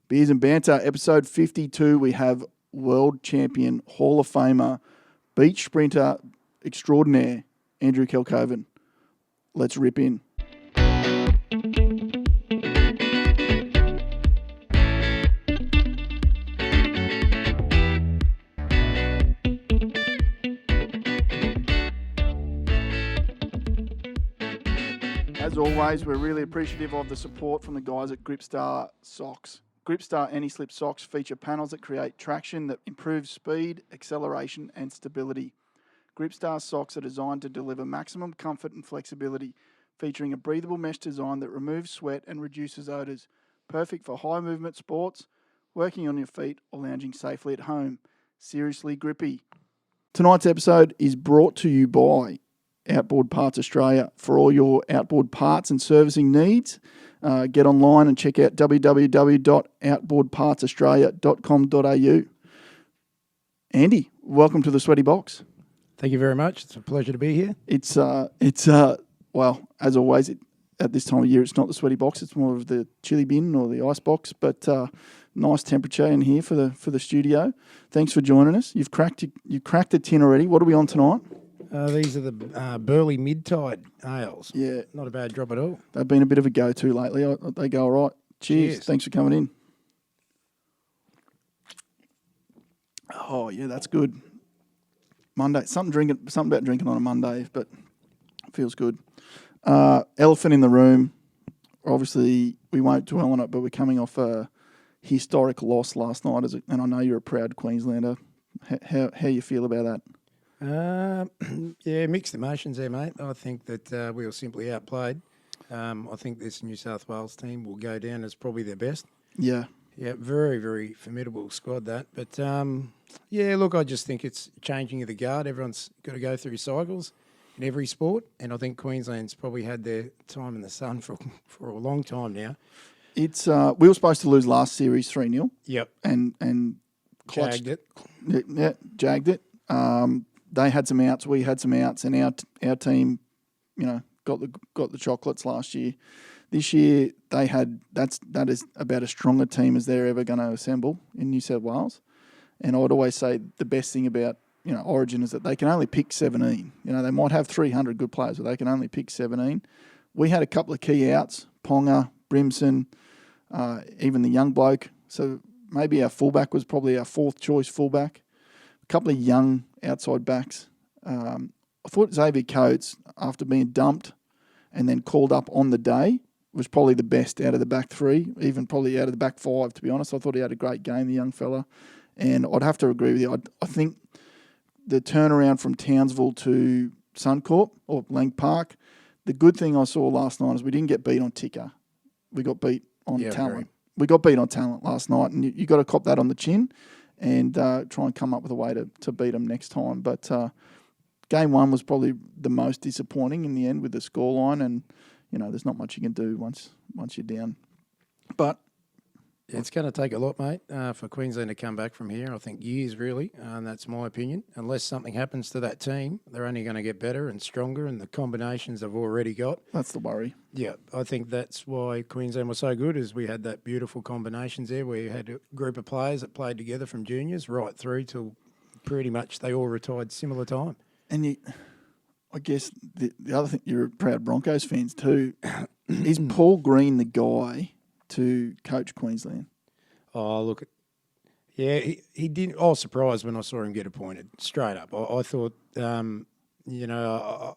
Beers and Banter, episode 52. We have world champion, Hall of Famer, beach sprinter extraordinaire, Andrew Kelckhoven. Let's rip in. As always, we're really appreciative of the support from the guys at Gripstar Socks. Gripstar anti-slip socks feature panels that create traction that improves speed, acceleration, and stability. Gripstar socks are designed to deliver maximum comfort and flexibility, featuring a breathable mesh design that removes sweat and reduces odours. Perfect for high movement sports, working on your feet, or lounging safely at home. Seriously grippy. Tonight's episode is brought to you by Outboard Parts Australia. For all your outboard parts and servicing needs, get online and check out www.outboardpartsaustralia.com.au. Andy, welcome to the Sweaty Box. Thank you very much. It's a pleasure to be here. It's well, as always, at this time of year, it's not the Sweaty Box. It's more of the chili bin or the ice box. But nice temperature in here for the studio. Thanks for joining us. You've cracked a tin already. What are we on tonight? These are the Burley Mid-Tide ales. Yeah. Not a bad drop at all. They've been a bit of a go-to lately. They go all right. Cheers. Thanks for coming in. Oh, yeah, that's good. Monday. Something about drinking on a Monday, but it feels good. Elephant in the room. Obviously, we won't dwell on it, but we're coming off a historic loss last night, and I know you're a proud Queenslander. How you feel about that? Yeah, mixed emotions there, mate. I think that we were simply outplayed. I think this New South Wales team will go down as probably their best. Yeah. Yeah, very, very formidable squad, that. But, yeah, look, I just think it's changing of the guard. Everyone's got to go through cycles in every sport, and I think Queensland's probably had their time in the sun for a long time now. It's we were supposed to lose last series 3-0. Yep. And clutched. Jagged it. Yeah, jagged it. They had some outs, we had some outs, and our team, got the chocolates last year. This year that is about as strong a team as they're ever going to assemble in New South Wales. And I would always say the best thing about Origin is that they can only pick 17. They might have 300 good players, but they can only pick 17. We had a couple of key outs: Ponga, Brimson, even the young bloke. So maybe our fullback was probably our fourth choice fullback. A couple of young outside backs. I thought Xavier Coates, after being dumped and then called up on the day, was probably the best out of the back three, even probably out of the back five, to be honest. I thought he had a great game, the young fella. And I'd have to agree with you. I think the turnaround from Townsville to Suncorp or Lang Park, the good thing I saw last night is we didn't get beat on ticker. We got beat on talent. Very. We got beat on talent last night, and you got to cop that on the chin and try and come up with a way to beat them next time. But game one was probably the most disappointing in the end with the scoreline, and there's not much you can do once you're down. But it's going to take a lot, mate, for Queensland to come back from here. I think years, really, and that's my opinion. Unless something happens to that team, they're only going to get better and stronger, and the combinations they've already got. That's the worry. Yeah, I think that's why Queensland was so good, is we had that beautiful combinations there where you had a group of players that played together from juniors right through till pretty much they all retired similar time. And I guess the other thing, you're a proud Broncos fans too. Is Paul Green the guy to coach Queensland? Oh, look, yeah, he didn't. I was surprised when I saw him get appointed, straight up. I thought, I don't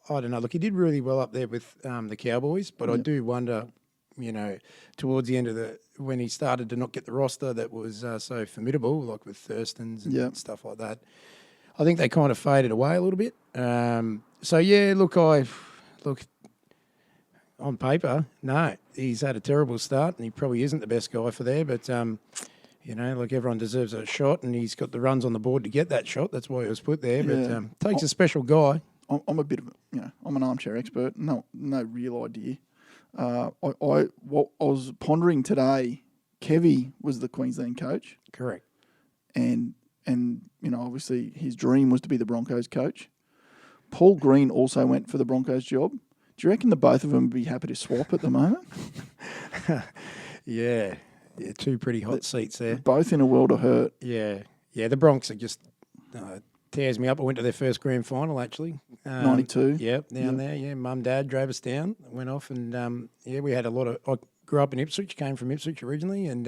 know. Look, he did really well up there with the Cowboys, but I do wonder, towards the end of when he started to not get the roster that was so formidable, like with Thurstons and stuff like that, I think they kind of faded away a little bit. So, yeah, look, on paper, no, he's had a terrible start and he probably isn't the best guy for there. But, like everyone deserves a shot and he's got the runs on the board to get that shot. That's why he was put there. But takes a special guy. I'm a bit of I'm an armchair expert. No real idea. I was pondering today. Kevy was the Queensland coach. Correct. And obviously his dream was to be the Broncos coach. Paul Green also went for the Broncos job. Do you reckon the both of them would be happy to swap at the moment? Yeah. Yeah, two pretty hot seats there. Both in a world of hurt. Yeah, the Bronx are just tears me up. I went to their first grand final actually. 92. Yep, down there. Yeah, Mum, Dad drove us down. Went off and we had a lot of. I grew up in Ipswich. Came from Ipswich originally, and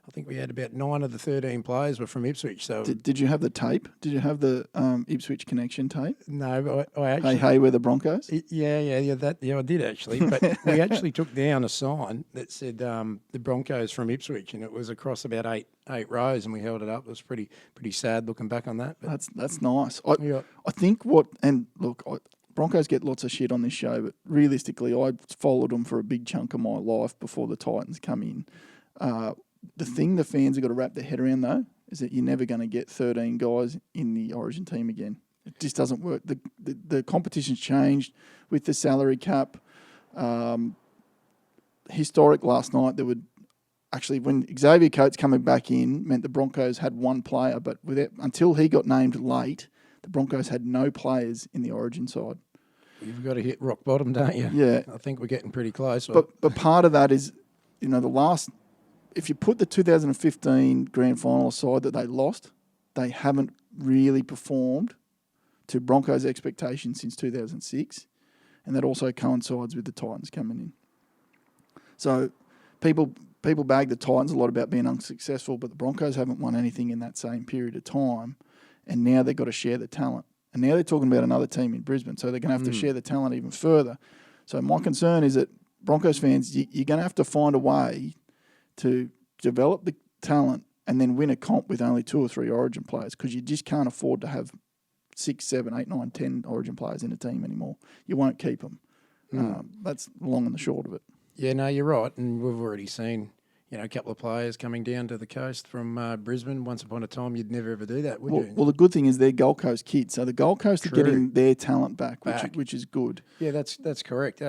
I think we had about 9 of the 13 players were from Ipswich. So Did you have the tape? Did you have the Ipswich connection tape? no, I actually. Hey, we're the Broncos. Yeah, I did actually. But we actually took down a sign that said the Broncos from Ipswich, and it was across about eight rows, and we held it up. It was pretty sad looking back on that. But That's nice. I think Broncos get lots of shit on this show, but realistically, I followed them for a big chunk of my life before the Titans come in. The thing the fans have got to wrap their head around, though, is that you're never going to get 13 guys in the Origin team again. It just doesn't work. The competition's changed with the salary cap. Historic last night, there would actually, when Xavier Coates coming back in, meant the Broncos had one player, but until he got named late, the Broncos had no players in the Origin side. You've got to hit rock bottom, don't you? Yeah. I think we're getting pretty close. But part of that is, if you put the 2015 grand final aside that they lost, they haven't really performed to Broncos' expectations since 2006, and that also coincides with the Titans coming in. So people bag the Titans a lot about being unsuccessful, but the Broncos haven't won anything in that same period of time, and now they've got to share the talent. And now they're talking about another team in Brisbane, so they're going to have to share the talent even further. So my concern is that Broncos fans, you're going to have to find a way to develop the talent and then win a comp with only 2 or 3 Origin players, because you just can't afford to have 6, 7, 8, 9, 10 Origin players in a team anymore. You won't keep them. That's the long and the short of it. Yeah, no, you're right. And we've already seen, a couple of players coming down to the coast from Brisbane. Once upon a time, you'd never ever do that, would you? Well, the good thing is they're Gold Coast kids. So the Gold Coast are getting their talent back. Which is good. Yeah, that's correct.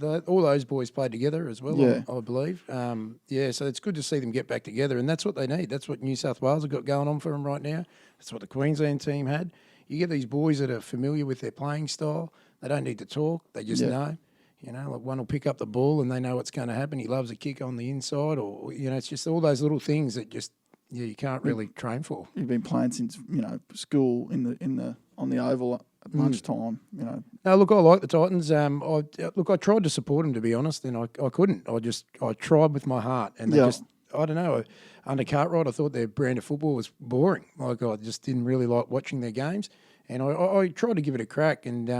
All those boys played together as well, I believe. So it's good to see them get back together, and that's what they need. That's what New South Wales have got going on for them right now. That's what the Queensland team had. You get these boys that are familiar with their playing style. They don't need to talk. They just know. Like one will pick up the ball and they know what's going to happen. He loves a kick on the inside, or it's just all those little things that just you can't really train for. You've been playing since school on the oval at lunchtime. No, look, I like the Titans. I tried to support them, to be honest, and I couldn't. I tried with my heart, and they just, I don't know. Under Cartwright, I thought their brand of football was boring. Like I just didn't really like watching their games, and I tried to give it a crack. And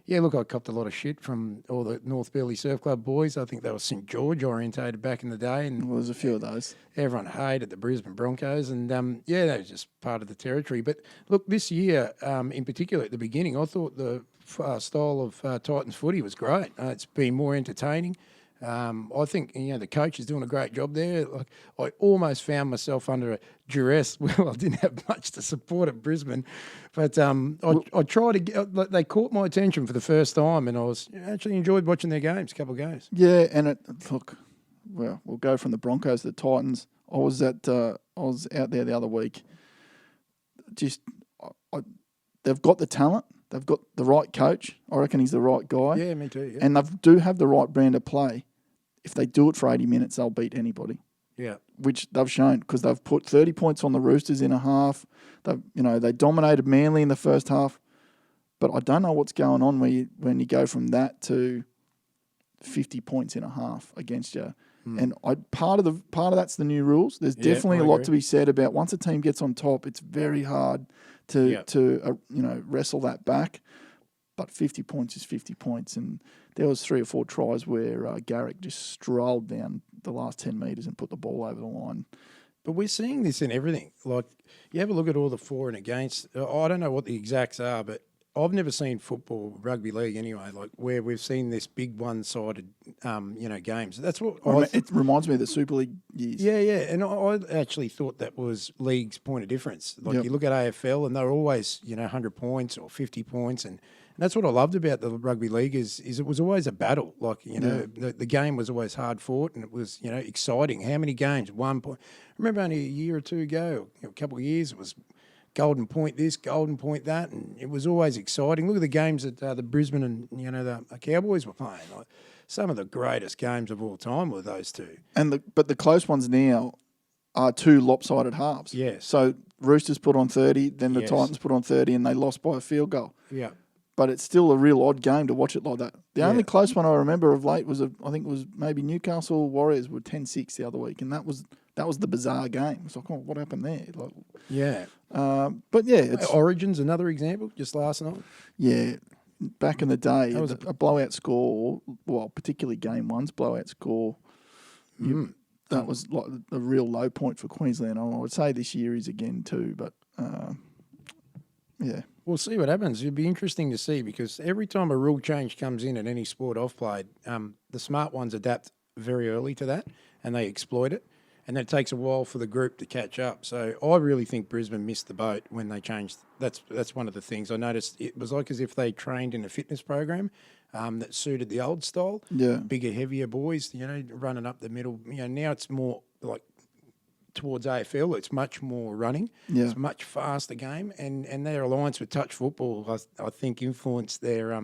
I copped a lot of shit from all the North Burleigh Surf Club boys. I think they were St George orientated back in the day, and there's a few of those. Everyone hated the Brisbane Broncos, and they were just part of the territory. But look, this year in particular, at the beginning, I thought the style of Titans footy was great. It's been more entertaining. I think the coach is doing a great job there. Like, I almost found myself under a duress. Well, I didn't have much to support at Brisbane, but I tried to get. They caught my attention for the first time, and I actually enjoyed watching their games. A couple of games. Yeah, and we'll go from the Broncos to the Titans. I was out there the other week. They've got the talent. They've got the right coach. I reckon he's the right guy. Yeah, me too. Yeah. And they do have the right brand of play. If they do it for 80 minutes, they'll beat anybody. Yeah. Which they've shown, because they've put 30 points on the Roosters in a half. They dominated Manly in the first half. But I don't know what's going on when you go from that to 50 points in a half against you. And part of that's the new rules. There's definitely a lot to be said about once a team gets on top, it's very hard to wrestle that back. But 50 points is 50 points, and there was 3 or 4 tries where Garrick just strolled down the last 10 metres and put the ball over the line. But we're seeing this in everything. Like, you have a look at all the for and against. I don't know what the exacts are, but I've never seen football, rugby league anyway, like where we've seen this big one-sided, games. That's what it reminds me of the Super League years. Yeah, and I actually thought that was league's point of difference. Like you look at AFL, and they're always 100 points or 50 points, and that's what I loved about the rugby league is it was always a battle. Like the game was always hard fought, and it was exciting. How many games? 1 point. I remember only a year or two ago, a couple of years, it was Golden Point this, Golden Point that, and it was always exciting. Look at the games that the Brisbane and the Cowboys were playing. some of the greatest games of all time were those two. But the close ones now are two lopsided halves. Yes. So Roosters put on 30, then the Yes. Titans put on 30, and they lost by a field goal. Yeah. But it's still a real odd game to watch it like that. The Yeah. only close one I remember of late was I think it was maybe Newcastle Warriors were 10-6 the other week, and that was the bizarre game. It's like, oh, what happened there? Like, Yeah. but yeah, it's Origins, another example, just last night. yeah. Back in the day, That was a blowout score, well, particularly game one's blowout score, that was like a real low point for Queensland. I would say this year is again too, but yeah. We'll see what happens. It'd be interesting to see because every time a rule change comes in any sport I've played, the smart ones adapt very early to that and they exploit it. And then it takes a while for the group to catch up. So I really think Brisbane missed the boat when they changed. That's one of the things I noticed. It was like as if they trained in a fitness program that suited the old style. Yeah. Bigger, heavier boys, running up the middle. Now it's more like towards AFL. It's much more running. Yeah. It's a much faster game. And their alliance with touch football, I think, influenced their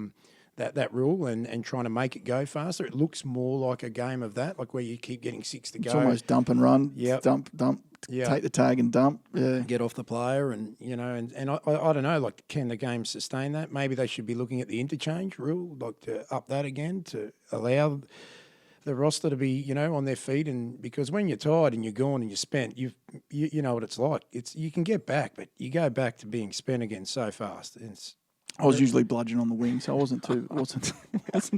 that rule and trying to make it go faster. It looks more like a game of that, like where you keep getting 6 to go. It's almost dump and run. Yep. Dump, Yep. take the tag and dump. Yeah. Get off the player and I don't know, like can the game sustain that? Maybe they should be looking at the interchange rule, like to up that again to allow the roster to be, on their feet, and because when you're tired and you're gone and you're spent, you know what it's like. You can get back, but you go back to being spent again so fast. I was usually bludgeon on the wing, so I wasn't too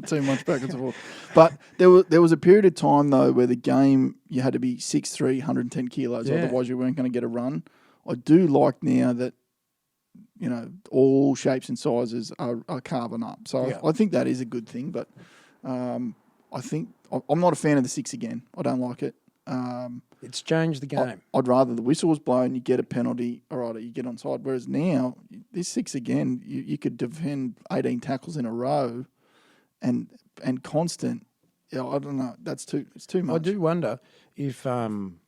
too much back and forth. But there was a period of time though where the game you had to be 6'3", 110 kilos, Yeah. otherwise you weren't going to get a run. I do like now that all shapes and sizes are carving up, so Yeah. I think that is a good thing. But I think I'm not a fan of the 6 again. I don't like it. It's changed the game. I'd rather the whistle was blown, you get a penalty, all right, you get onside. Whereas now, this 6 again, you could defend 18 tackles in a row and constant. Yeah, I don't know. It's too much. I do wonder if, and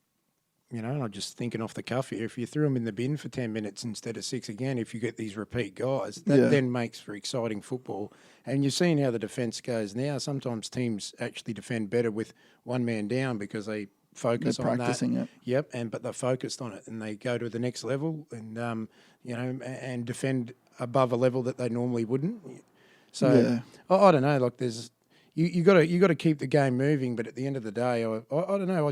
I'm just thinking off the cuff here, if you threw them in the bin for 10 minutes instead of 6 again, if you get these repeat guys, that then makes for exciting football. And you're seeing how the defence goes now. Sometimes teams actually defend better with one man down because they focus They're on practicing that. it. Yep, but they're focused on it and they go to the next level and and defend above a level that they normally wouldn't. So I don't know. Like there's you got to keep the game moving, but at the end of the day, I don't know.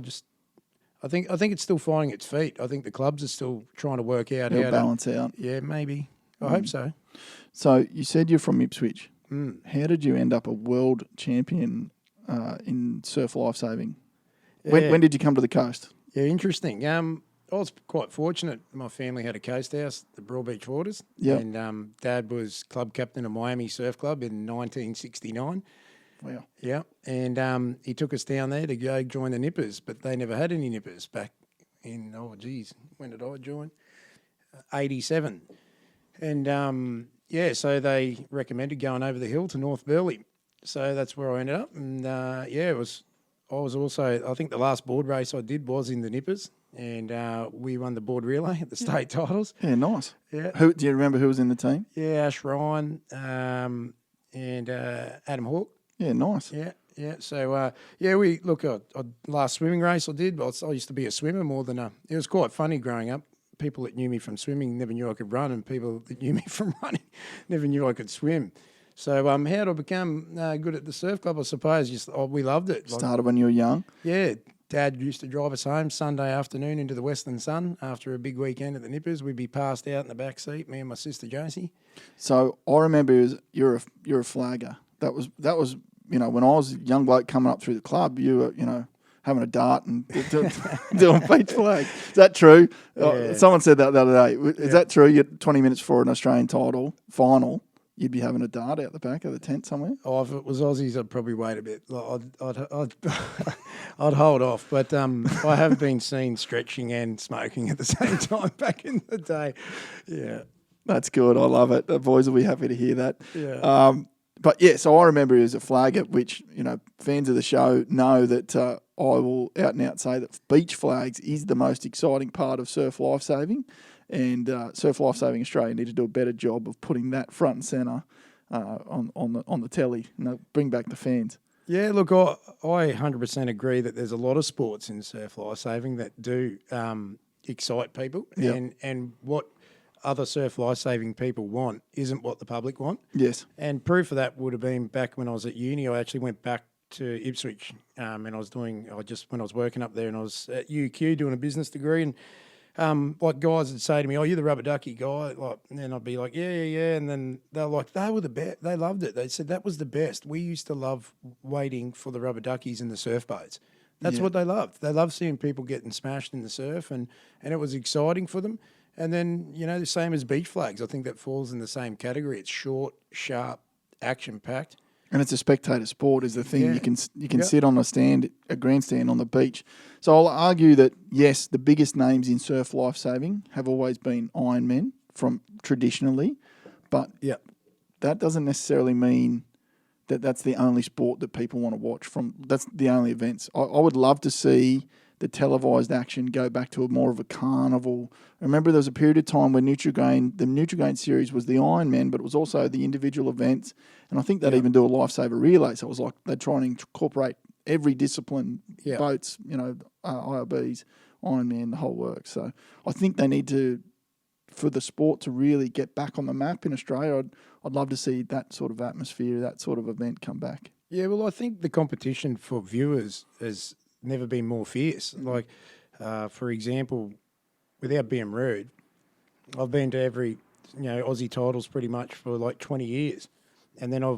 I think it's still finding its feet. I think the clubs are still trying to work out how to balance out. Yeah, maybe. I hope so. So you said you're from Ipswich. How did you end up a world champion in surf lifesaving? When did you come to the coast? Yeah, interesting. I was quite fortunate. My family had a coast house, the Broadbeach Waters. Yep. And Dad was club captain of Miami Surf Club in 1969. Wow. Yeah. And he took us down there to go join the Nippers, but they never had any Nippers back in, when did I join? 87. And, so they recommended going over the hill to North Burleigh. So that's where I ended up. And, I was also, I think the last board race I did was in the Nippers, and we won the board relay at the state titles. Yeah, nice. Yeah. Who do you remember who was in the team? Yeah, Ash Ryan and Adam Hawke. Yeah, nice. Yeah. So, we look. Last swimming race I did, but I used to be a swimmer more than it was quite funny growing up. People that knew me from swimming never knew I could run, and people that knew me from running never knew I could swim. So, how did I become good at the surf club? I suppose we loved it. Started when you were young. Yeah, Dad used to drive us home Sunday afternoon into the Western Sun after a big weekend at the Nippers. We'd be passed out in the back seat, me and my sister Josie. So I remember you're a flagger. That was when I was a young bloke coming up through the club. You were having a dart and doing beach flag. Is that true? Yeah. Someone said that the other day. Is that true? You're 20 minutes for an Australian title final. You'd be having a dart out the back of the tent somewhere? Oh, if it was Aussies, I'd probably wait a bit. I'd hold off. But I have been seen stretching and smoking at the same time back in the day. Yeah. That's good. I love it. The boys will be happy to hear that. Yeah. But yeah, so I remember he was a flagger, which, fans of the show know that I will out and out say that beach flags is the most exciting part of surf lifesaving. And Surf Lifesaving Australia need to do a better job of putting that front and centre on the telly and bring back the fans. Yeah, look, I 100% agree that there's a lot of sports in surf lifesaving that do excite people, Yep. and what other surf lifesaving people want isn't what the public want. Yes. And proof of that would have been back when I was at uni. I actually went back to Ipswich, and when I was working up there, and I was at UQ doing a business degree, and like guys would say to me, "Oh, you're the rubber ducky guy," like, and then I'd be like, "Yeah, yeah, yeah," and then they're like, "They were the best. They loved it. They said that was the best. We used to love waiting for the rubber duckies in the surf boats. That's Yeah. what they loved. They loved seeing people getting smashed in the surf, and it was exciting for them. And then the same as beach flags. I think that falls in the same category. It's short, sharp, action packed. And it's a spectator sport is the thing. Yeah. You can Yep. sit on a grandstand on the beach. So I'll argue that, yes, the biggest names in surf lifesaving have always been Ironmen from traditionally, but Yep. that doesn't necessarily mean that that's the only sport that people want to watch from. That's the only events. I would love to see the televised action go back to more of a carnival. Remember, there was a period of time when the Nutrigrain series was the Ironman, but it was also the individual events. And I think they'd even do a lifesaver relay. So it was like they'd try and incorporate every discipline, Yeah. boats, IRBs, Ironman, the whole works. So I think they need to, for the sport to really get back on the map in Australia, I'd love to see that sort of atmosphere, that sort of event come back. Yeah, well, I think the competition for viewers has never been more fierce. Like, for example, without being rude, I've been to every Aussie titles pretty much for like 20 years, and then I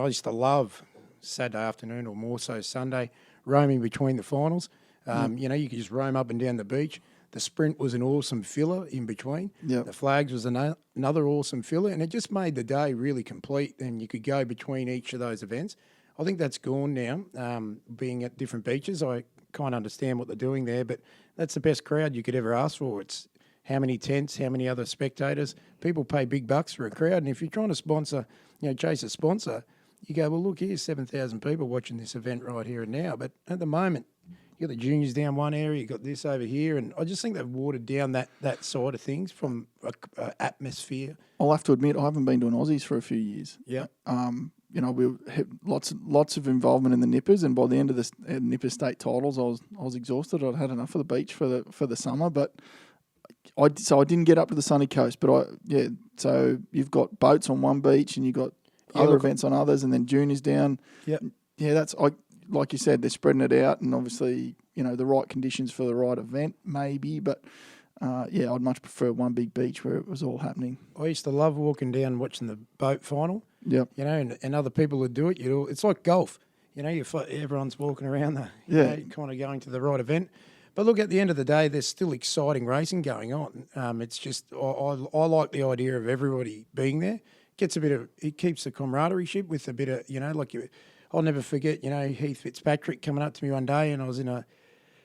used to love Saturday afternoon, or more so Sunday, roaming between the finals. You could just roam up and down the beach. The sprint was an awesome filler in between. Yep. The flags was another awesome filler, and it just made the day really complete. And you could go between each of those events. I think that's gone now. Being at different beaches, I can't understand what they're doing there, but that's the best crowd you could ever ask for. It's how many tents, how many other spectators. People pay big bucks for a crowd, and if you're trying to sponsor, chase a sponsor, you go, well, look, here's 7,000 people watching this event right here and now. But at the moment, you got the juniors down one area, you got this over here, and I just think they've watered down that side of things from a atmosphere. I'll have to admit, I haven't been to an Aussies for a few years. Yeah. We had lots of involvement in the Nippers, and by the end of the Nipper state titles, I was exhausted. I'd had enough of the beach for the summer, but I didn't get up to the sunny coast. But so you've got boats on one beach, and you've got other events on others, and then juniors down. Yep. Yeah, like you said, they're spreading it out, and obviously, the right conditions for the right event, maybe. But I'd much prefer one big beach where it was all happening. I used to love walking down watching the boat final. Yep. And other people would do it. It's like golf. Everyone's walking around kind of going to the right event. But look, at the end of the day, there's still exciting racing going on. It's just I like the idea of everybody being there. It keeps the camaraderie with a bit of I'll never forget, Heath Fitzpatrick coming up to me one day, and I was in a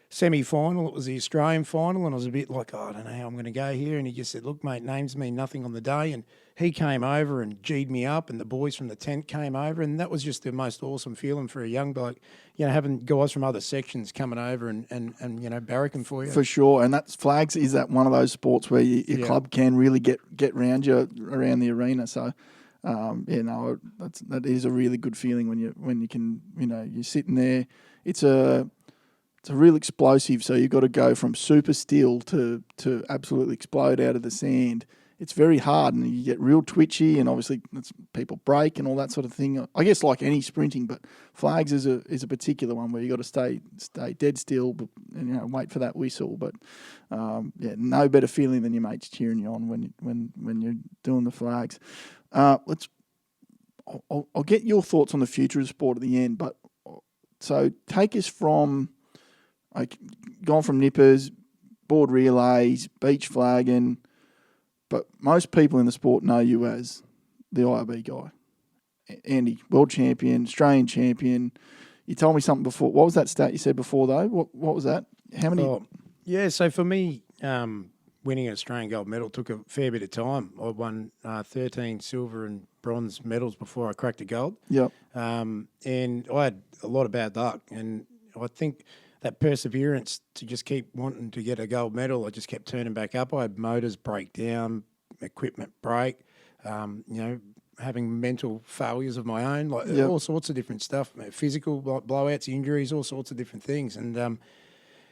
semi-final. It was the Australian final, and I was a bit like, I don't know how I'm going to go here. And he just said, look, mate, names mean nothing on the day. And he came over and G'd me up, and the boys from the tent came over, and that was just the most awesome feeling for a young bloke, having guys from other sections coming over and barracking for you. For sure, and that's flags is that one of those sports where your club can really get around you around the arena. So. That is a really good feeling when you can you're sitting there. It's a real explosive. So you've got to go from super still to absolutely explode out of the sand. It's very hard, and you get real twitchy, and obviously people break and all that sort of thing. I guess like any sprinting, but flags is a particular one where you got to stay dead still, and wait for that whistle. But no better feeling than your mates cheering you on when you're doing the flags. I'll get your thoughts on the future of sport at the end, but so take us from gone from nippers, board relays, beach flagging, but most people in the sport know you as the IRB guy. Andy, world champion, Australian champion. You told me something before. What was that stat you said before though? What was that? How many? So for me, winning an Australian gold medal took a fair bit of time. I won 13 silver and bronze medals before I cracked a gold. Yep. And I had a lot of bad luck. And I think that perseverance to just keep wanting to get a gold medal, I just kept turning back up. I had motors break down, equipment break, having mental failures of my own, like Yep. all sorts of different stuff, physical like blowouts, injuries, all sorts of different things. And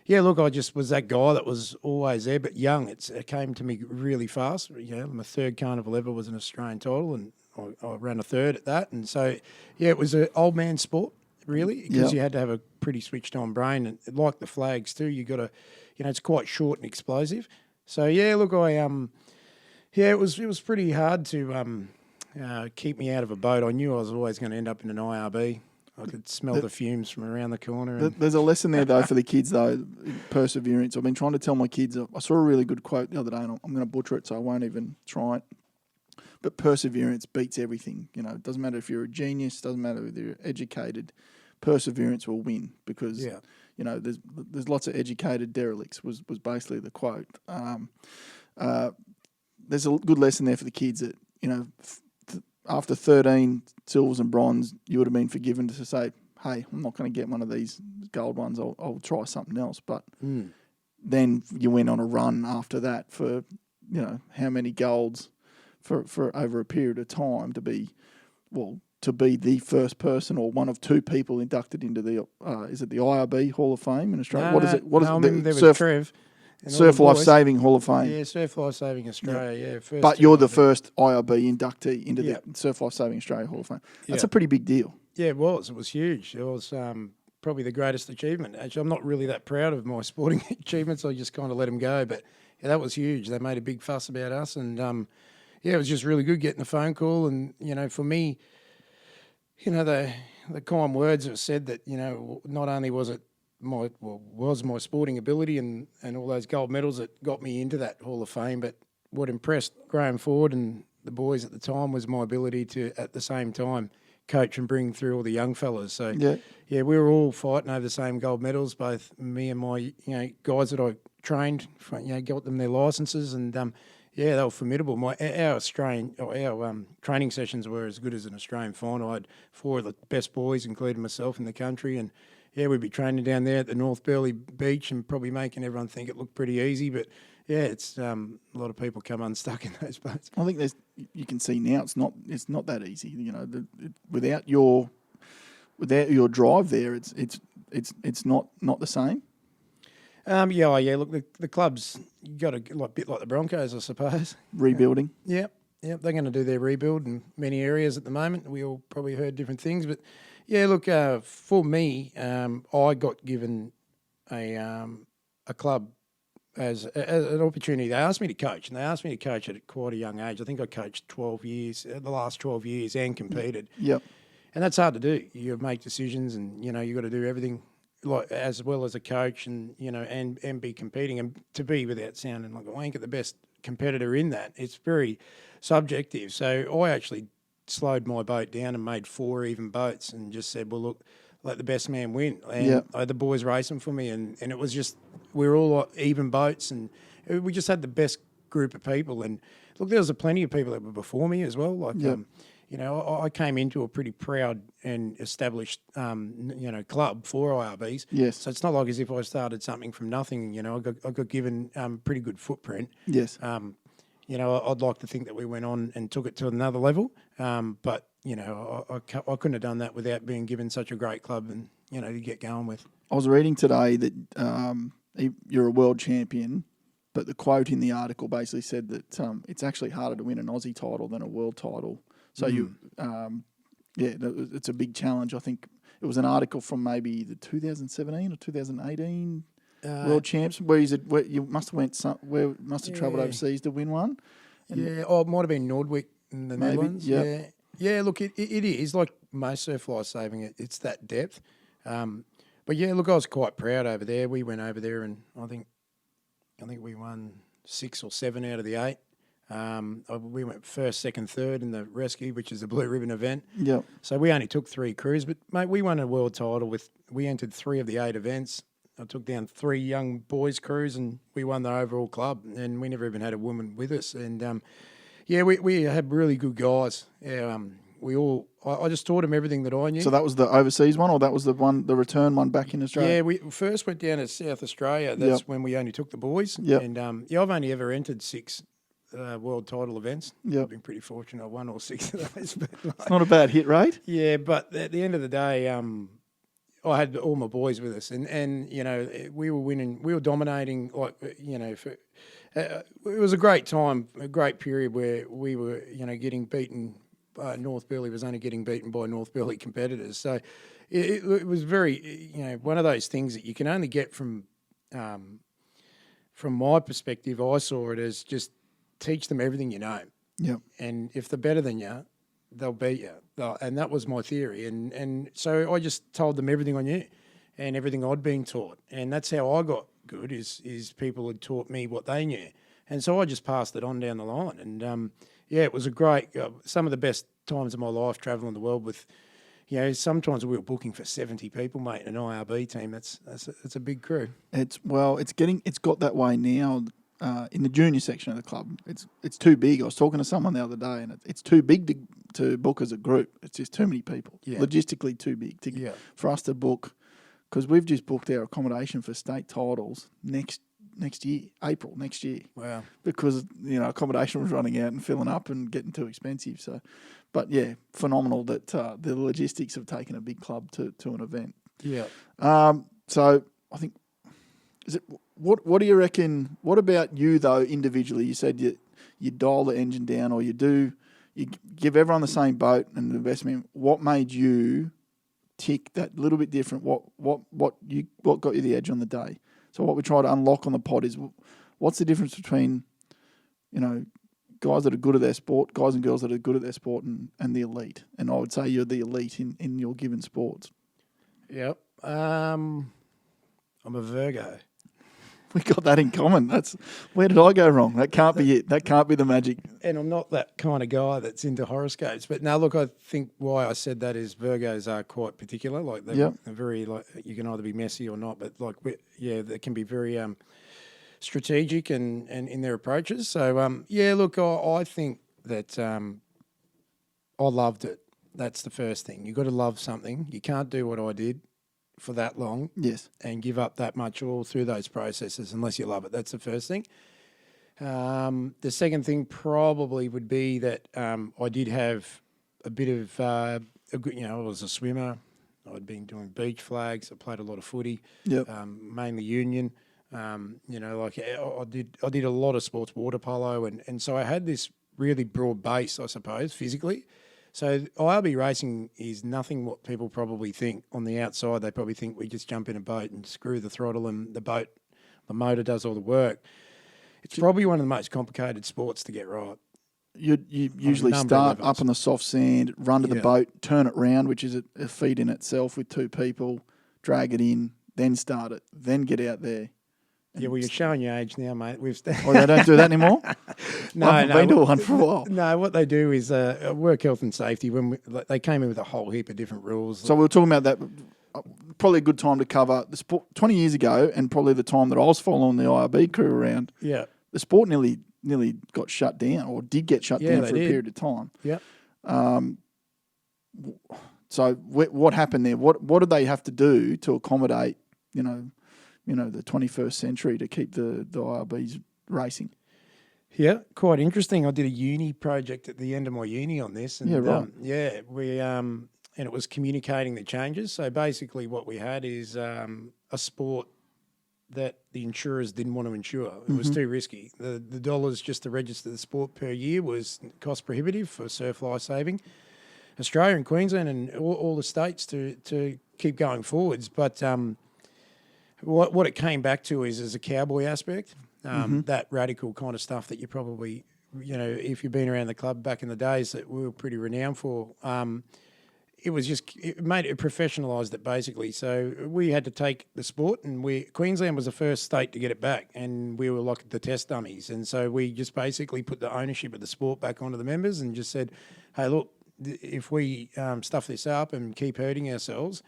yeah, look, I just was that guy that was always there, but young. It came to me really fast. You know, my third carnival ever was an Australian title, and I ran a third at that. And so, yeah, it was an old man sport, really, because Yep. you had to have a pretty switched on brain. And like the flags too, you got to, you know, it's quite short and explosive. So yeah, look, yeah, it was pretty hard to keep me out of a boat. I knew I was always going to end up in an IRB. I could smell the fumes from around the corner. And There's a lesson there, though, for the kids, though, perseverance. I've been trying to tell my kids. I saw a really good quote the other day, and I'm going to butcher it, so I won't even try it. But perseverance beats everything. You know, it doesn't matter if you're a genius, doesn't matter if you're educated. Perseverance will win because, you know, there's lots of educated derelicts was basically the quote. There's a good lesson there for the kids that, you know, after 13 silvers and bronze, you would have been forgiven to say, hey, I'm not going to get one of these gold ones. I'll try something else. But then you went on a run after that for, you know, how many golds for over a period of time to be the first person or one of two people inducted into the is it the IRB Hall of Fame in Australia? What is it? What is it? There was Trev. Surf Life Saving Hall of Fame. Yeah, Surf Life Saving Australia. Yeah, first. But you're the first IRB inductee into the Yep. Surf Life Saving Australia Hall of Fame. That's a pretty big deal. Yeah, it was. It was huge. It was probably the greatest achievement. Actually, I'm not really that proud of my sporting achievements. I just kind of let them go. But yeah, that was huge. They made a big fuss about us, and yeah, it was just really good getting the phone call. And you know, for me, you know, the kind words that said that, you know, not only was it my sporting ability and all those gold medals that got me into that Hall of Fame, but what impressed Graham Ford and the boys at the time was my ability to, at the same time, coach and bring through all the young fellas. So, yeah, we were all fighting over the same gold medals, both me and my, you know, guys that I trained, you know, got them their licenses, and yeah, they were formidable. Our training sessions were as good as an Australian final. I had 4 of the best boys, including myself, in the country, and yeah, we'd be training down there at the North Burleigh Beach and probably making everyone think it looked pretty easy. But yeah, it's a lot of people come unstuck in those boats. I think you can see now it's not that easy. You know, without your drive there, it's not the same. Yeah. Look, the clubs got a bit like the Broncos, I suppose. Rebuilding. Yep. They're going to do their rebuild in many areas at the moment. We all probably heard different things, but yeah, look, for me, I got given a club as an opportunity. They asked me to coach, and they asked me to coach at quite a young age. I think I coached 12 years, the last 12 years, and competed. Yep. And that's hard to do. You make decisions, and you know you got to do everything, like as well as a coach, and you know, and be competing, and to be, without sounding like a wanker, the best competitor in that. It's very subjective. So I actually slowed my boat down and made 4 even boats, and just said, well, look, let the best man win. And I had the boys racing for me, and it was just, we were all even boats, and we just had the best group of people. And look, there was plenty of people that were before me as well. Like, you know, I came into a pretty proud and established, you know, club for IRBs. Yes. So it's not like as if I started something from nothing. You know, I got given pretty good footprint. Yes. You know, I'd like to think that we went on and took it to another level. But, you know, I couldn't have done that without being given such a great club and, you know, to get going with. I was reading today that you're a world champion, but the quote in the article basically said that it's actually harder to win an Aussie title than a world title. So it's a big challenge. I think it was an article from maybe the 2017 or 2018 world champs where you must have travelled overseas to win one. It might have been Nordwick in the Netherlands. Yeah. Look, it is like most surf life saving. It's that depth. But yeah, look, I was quite proud over there. We went over there, and I think we won 6 or 7 out of the 8. We went first, second, third in the rescue, which is the blue ribbon event. Yeah. So we only took 3 crews, but mate, we won a world title we entered 3 of the 8 events. I took down 3 young boys crews, and we won the overall club, and we never even had a woman with us. And we had really good guys. Yeah, I just taught them everything that I knew. So that was the overseas one, or that was the return one back in Australia? Yeah, we first went down to South Australia. That's when we only took the boys. Yep. And I've only ever entered 6 world title events. Yep. I've been pretty fortunate. I won all 6 of those. But It's not a bad hit rate. yeah, but at the end of the day, I had all my boys with us, and we were winning, we were dominating. It was a great time, a great period where we were getting beaten. North Burleigh was only getting beaten by North Burleigh competitors, so it was very one of those things that you can only get from my perspective. I saw it as just teach them everything you know. Yep. And if they're better than you, they'll beat you. And that was my theory. And so I just told them everything I knew and everything I'd been taught. And that's how I got good is people had taught me what they knew. And so I just passed it on down the line. And, it was a great, some of the best times of my life travelling the world with, sometimes we were booking for 70 people, mate, in an IRB team. That's a big crew. It's got that way now. In the junior section of the club, it's too big. I was talking to someone the other day, and it's too big to book as a group. It's just too many people. Yeah. Logistically too big for us to book, because we've just booked our accommodation for state titles next year, April next year. Wow. Because accommodation was running out and filling up and getting too expensive. So, but yeah, phenomenal that the logistics have taken a big club to an event. Yeah. So I think. What do you reckon? What about you though individually? You said you dial the engine down, or you give everyone the same boat and investment. What made you tick that little bit different? What got you the edge on the day? So what we try to unlock on the pod is what's the difference between guys that are good at their sport, guys and girls that are good at their sport, and the elite. And I would say you're the elite in your given sports. Yep. I'm a Virgo. We got that in common. Where did I go wrong? That can't be it. That can't be the magic. And I'm not that kind of guy that's into horoscopes. But now, look, I think why I said that is Virgos are quite particular. Like they're very you can either be messy or not. But they can be very strategic and in their approaches. So look, I think that I loved it. That's the first thing. You got to love something. You can't do what I did for that long, yes, and give up that much all through those processes unless you love it. That's the first thing. The second thing probably would be that I did have a bit of I was a swimmer. I'd been doing beach flags. I played a lot of footy, mainly union. I did a lot of sports, water polo, and so I had this really broad base, I suppose, physically. So IRB racing is nothing what people probably think on the outside. They probably think we just jump in a boat and screw the throttle and the motor does all the work. It's probably one of the most complicated sports to get right. You usually start up on the soft sand, run to the boat, turn it round, which is a feat in itself with two people, drag it in, then start it, then get out there. Yeah, well, you're showing your age now, mate. They don't do that anymore? No, I haven't been to one for a while. No, what they do is work health and safety. They came in with a whole heap of different rules. So we were talking about that. Probably a good time to cover the sport. 20 years ago, and probably the time that I was following the IRB crew around. Yeah, the sport nearly got shut down, or did get shut down for a period of time. Yeah. So what happened there? What did they have to do to accommodate? The 21st century to keep the IRBs racing. Yeah, quite interesting. I did a uni project at the end of my uni on this. And, we and it was communicating the changes. So basically what we had is a sport that the insurers didn't want to insure. It was too risky. The dollars just to register the sport per year was cost prohibitive for surf life saving. Australia and Queensland and all the states to keep going forwards. But what it came back to is a cowboy aspect, that radical kind of stuff that you probably, if you've been around the club back in the days that we were pretty renowned for, it professionalised it basically. So we had to take the sport, and Queensland was the first state to get it back, and we were like the test dummies. And so we just basically put the ownership of the sport back onto the members and just said, hey, look, if we stuff this up and keep hurting ourselves,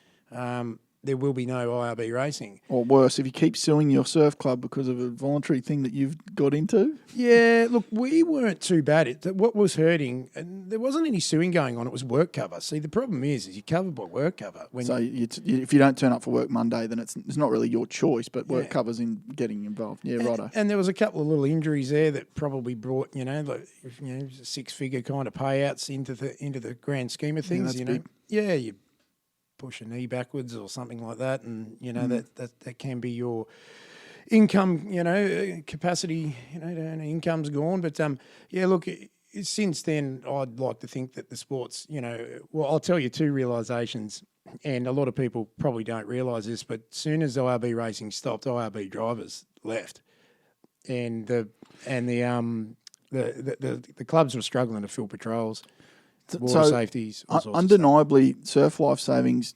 there will be no IRB racing. Or worse, if you keep suing your surf club because of a voluntary thing that you've got into. Yeah, look, we weren't too bad. What was hurting, and there wasn't any suing going on, it was work cover. See, the problem is you're covered by work cover. So if you don't turn up for work Monday, then it's not really your choice, but work covers in getting involved. Yeah, righto. And there was a couple of little injuries there that probably brought, six-figure kind of payouts into the grand scheme of things. that's big. Yeah, you push a knee backwards or something like that, and that can be your income, capacity, income's gone. But look, since then, I'd like to think that the sports, well, I'll tell you two realisations, and a lot of people probably don't realise this, but as soon as IRB racing stopped, IRB drivers left, and the clubs were struggling to fill patrols. Water safeties. Undeniably, Surf Life Saving's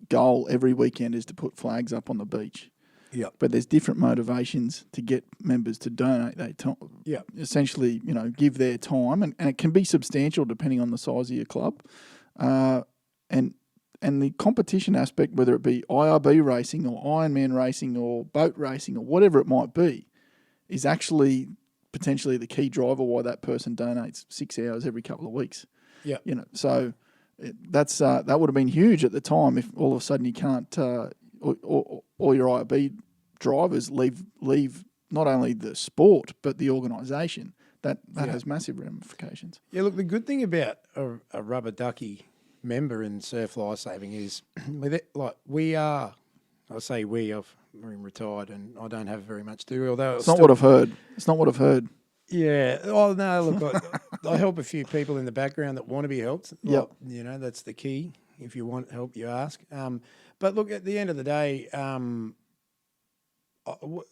goal every weekend is to put flags up on the beach. Yeah. But there's different motivations to get members to donate their time. Yeah. Essentially, give their time, and it can be substantial depending on the size of your club. And the competition aspect, whether it be IRB racing or Ironman racing or boat racing or whatever it might be, is actually potentially the key driver why that person donates 6 hours every couple of weeks. Yeah, So that would have been huge at the time if all of a sudden you can't, or your IRB drivers leave not only the sport but the organisation. That has massive ramifications. Yeah, look, the good thing about a rubber ducky member in Surf Life Saving is with it, like I'm retired and I don't have very much to do. Although it's not what I've heard. Yeah. Oh no. Look, I help a few people in the background that want to be helped. Yep. That's the key. If you want help, you ask. But look, at the end of the day,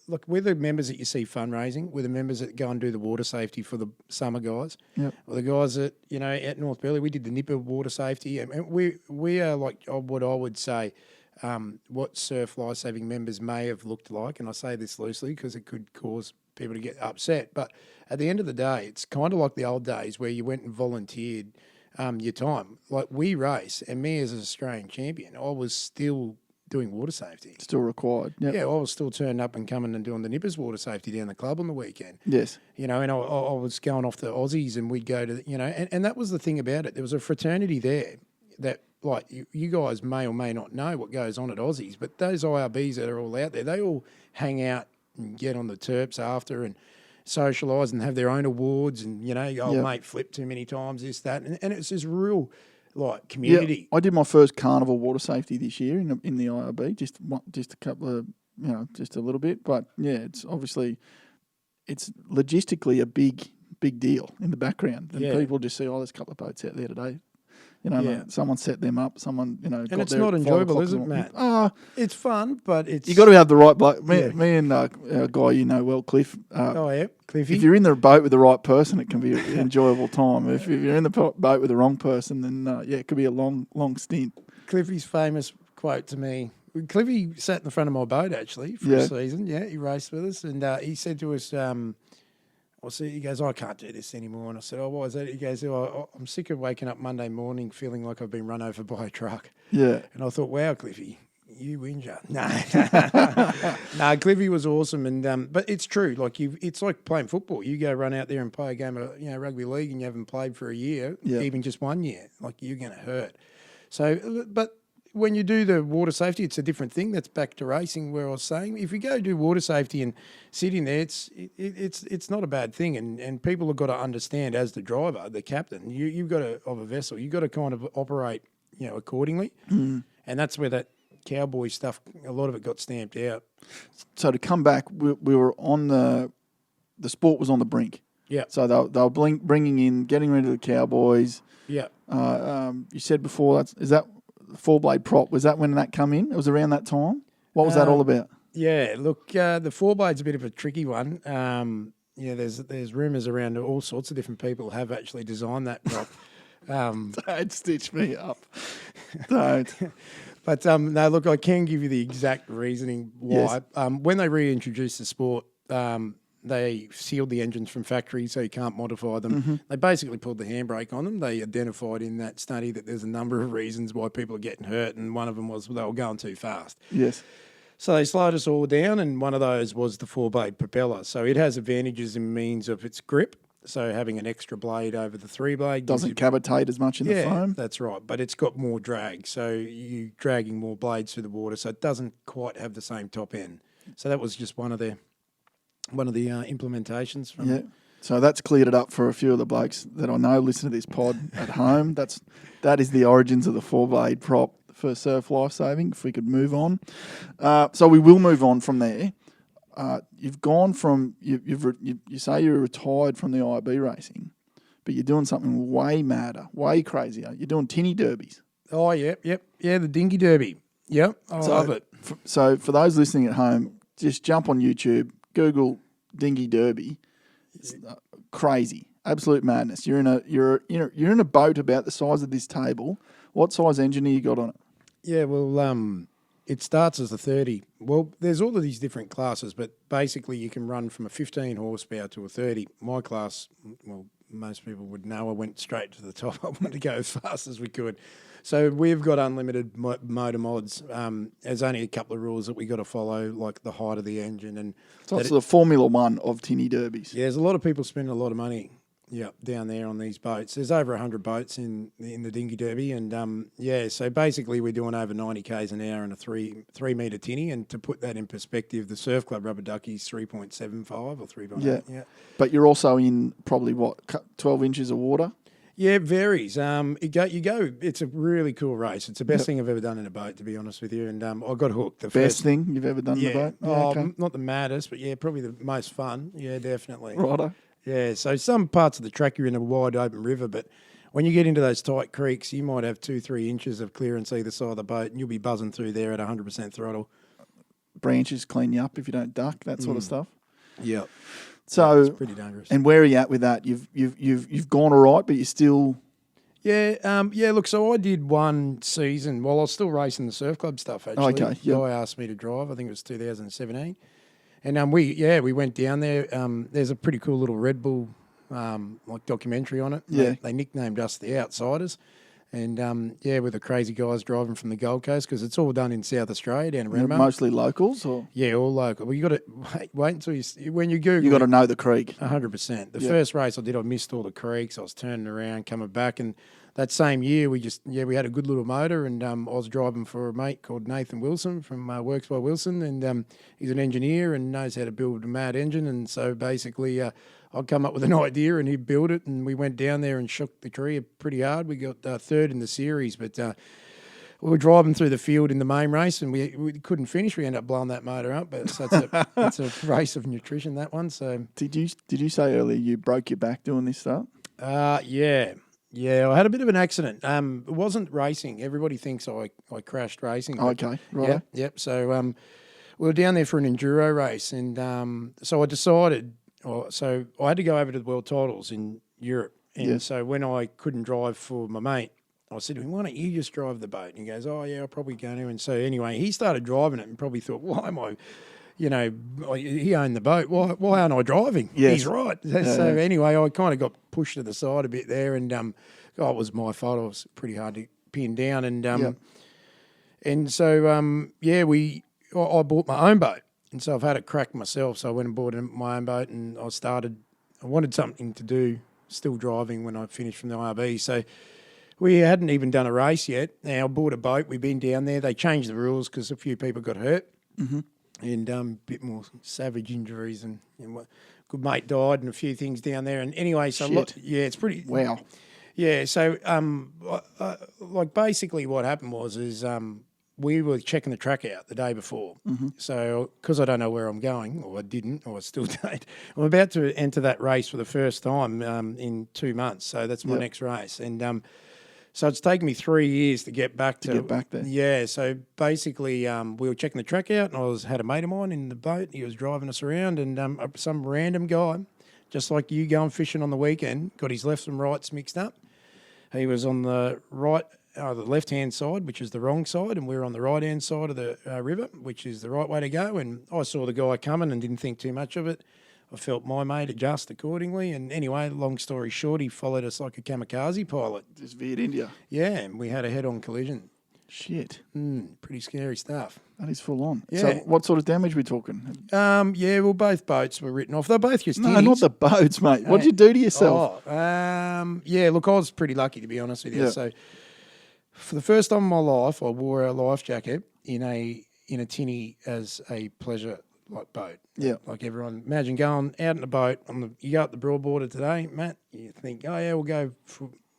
look, we're the members that you see fundraising. We're the members that go and do the water safety for the summer guys. Yep. Or the guys that at North Burleigh, we did the nipper water safety, and we are like what I would say. What Surf Life Saving members may have looked like, and I say this loosely because it could cause people to get upset. But at the end of the day, it's kind of like the old days where you went and volunteered your time. Like we race, and me as an Australian champion, I was still doing water safety. Still required. Yep. Yeah, I was still turning up and coming and doing the nippers water safety down the club on the weekend. Yes. And I was going off the Aussies, and we'd go to, and that was the thing about it. There was a fraternity there that, like, you guys may or may not know what goes on at Aussies, but those IRBs that are all out there, they all hang out and get on the terps after and socialise and have their own awards and, mate flipped too many times, this, that. And it's this real, like, community. Yeah, I did my first carnival water safety this year in the IRB, just a couple of, just a little bit. But, yeah, it's obviously, it's logistically a big deal in the background. And people just see, there's a couple of boats out there today. Someone set them up. Someone, and it's not enjoyable, is it, Matt? It's fun, but it's... You got to have the right bloke. Me and a guy well, Cliff. Cliffy. If you're in the boat with the right person, it can be an enjoyable time. If you're in the boat with the wrong person, then it could be a long stint. Cliffy's famous quote to me. Cliffy sat in the front of my boat actually for a season. Yeah, he raced with us, and he said to us. He goes, I can't do this anymore. And I said, why is that? He goes, I'm sick of waking up Monday morning feeling like I've been run over by a truck. Yeah. And I thought, wow, Cliffy, you whinger. No, Cliffy was awesome. And but it's true. Like it's like playing football. You go run out there and play a game of rugby league and you haven't played for a year, even just 1 year. Like you're going to hurt. So, but when you do the water safety, it's a different thing. That's back to racing where I was saying. If you go do water safety and sit in there, it's not a bad thing. And people have got to understand as the driver, the captain, you've got to, of a vessel, you've got to kind of operate, accordingly. Mm. And that's where that cowboy stuff, a lot of it got stamped out. So to come back, we were on the sport was on the brink. Yeah. So they were bringing in, getting rid of the cowboys. Yeah. You said before, is that four-blade prop, was that when that come in? It was around that time? What was that all about? Yeah, look, the four-blade's a bit of a tricky one. There's rumours around all sorts of different people have actually designed that prop. Don't stitch me up. Don't. But, no, look, I can give you the exact reasoning why. Yes. When they reintroduced the sport, They sealed the engines from factory, so you can't modify them. They basically pulled the handbrake on them. They identified in that study that there's a number of reasons why people are getting hurt, and one of them was they were going too fast. Yes. So they slowed us all down, and one of those was the 4-blade propeller. So it has advantages in means of its grip. So having an extra blade over the 3-blade Doesn't cavitate as much in the foam. that's right. But it's got more drag, so you're dragging more blades through the water, so it doesn't quite have the same top end. So that was just one of the implementations from. Yeah. So that's cleared it up for a few of the blokes that I know listen to this pod at home. That is the origins of the 4-blade prop for surf lifesaving. If we could move on, so we will move on from there. You've gone from you say you're retired from the IRB racing, but you're doing something way madder, way crazier. You're doing tinny derbies. Oh, yeah, the dinghy derby. Yep, I love it. So for those listening at home, just jump on YouTube, Google dinghy derby. It's crazy, absolute madness. You're in a boat about the size of this table. What size engine have you got on it? Yeah, well, it starts as a 30. Well, there's all of these different classes, but basically you can run from a 15 horsepower to a 30. My class, well, most people would know I went straight to the top. I wanted to go as fast as we could. So we've got unlimited motor mods. There's only a couple of rules that we got to follow, like the height of the engine. And so it's the Formula One of tinny derbies. Yeah, there's a lot of people spending a lot of money. Yeah, down there on these boats. There's over 100 boats in the dinghy derby, and so basically we're doing over 90 k's an hour in a 3 metre tinny. And to put that in perspective, the Surf Club rubber ducky's 3.75 or 3.8. Yeah, but you're also in probably 12 inches of water. Yeah, it varies. It's a really cool race. It's the best thing I've ever done in a boat, to be honest with you. And I got hooked. The best thing you've ever done in a boat? Yeah, okay. Not the maddest, but probably the most fun. Yeah, definitely. Righto. Yeah, so some parts of the track you're in a wide open river, but when you get into those tight creeks, you might have 2-3 inches of clearance either side of the boat, and you'll be buzzing through there at 100% throttle. Branches clean you up if you don't duck, that sort of stuff. Yeah. So it's pretty dangerous. And where are you at with that? You've gone all right, but you're still. Yeah. Look, so I did one season while I was still racing the surf club stuff. Actually, okay. The guy asked me to drive. I think it was 2017. And we went down there. There's a pretty cool little Red Bull documentary on it. Yeah. They nicknamed us the Outsiders. And with the crazy guys driving from the Gold Coast, because it's all done in South Australia down in Renmark. Mostly locals, or all local. Well, you got to wait until when you Google. You got to know the creek. 100%. The first race I did, I missed all the creeks. I was turning around, coming back, and that same year we had a good little motor, and I was driving for a mate called Nathan Wilson from Works by Wilson, and he's an engineer and knows how to build a mad engine, and so basically I'd come up with an idea and he'd build it, and we went down there and shook the tree pretty hard. We got third in the series, but we were driving through the field in the main race and we couldn't finish. We ended up blowing that motor up, but that's a race of nutrition, that one. So did you say earlier you broke your back doing this stuff? Yeah, I had a bit of an accident. It wasn't racing. Everybody thinks I crashed racing. Okay, right. Yep. So we were down there for an enduro race, and so I decided. So I had to go over to the world titles in Europe, and so when I couldn't drive for my mate, I said to him, "Why don't you just drive the boat?" And he goes, "Oh yeah, I'll probably go to." And so anyway, he started driving it, and probably thought, "Why am I?" He owned the boat. Why aren't I driving? Yes. He's right. So anyway, I kind of got pushed to the side a bit there, and it was my fault. It was pretty hard to pin down, and so I bought my own boat, and so I've had it cracked myself. So I went and bought my own boat, and I wanted something to do, still driving when I finished from the IRB. So we hadn't even done a race yet. Now I bought a boat. We've been down there. They changed the rules because a few people got hurt. Mm-hmm. And a bit more savage injuries, and good mate died, and a few things down there. And anyway, so it's pretty. Wow. Yeah. So basically, what happened was we were checking the track out the day before. Mm-hmm. So because I don't know where I'm going, or I didn't, or I still don't, I'm about to enter that race for the first time in 2 months. So that's my next race, and so it's taken me 3 years to get back there. Yeah, so basically we were checking the track out, and I had a mate of mine in the boat. He was driving us around, and some random guy, just like you going fishing on the weekend, got his lefts and rights mixed up. He was on the the left-hand side, which is the wrong side, and we were on the right-hand side of the river, which is the right way to go. And I saw the guy coming and didn't think too much of it. I felt my mate adjust accordingly. And anyway, long story short, he followed us like a kamikaze pilot. Just veered India. Yeah, and we had a head-on collision. Shit. Pretty scary stuff. That is full on. Yeah. So what sort of damage we talking? Yeah, well, both boats were written off. They're both just No, tinnies. not the boats, mate. What did you do to yourself? Yeah, look, I was pretty lucky, to be honest with you. Yeah. So for the first time in my life, I wore a life jacket in a tinny as a pleasure like boat. Yeah. Like everyone, imagine going out in a boat you go up the Broadwater today, Matt. You think, oh yeah, we'll go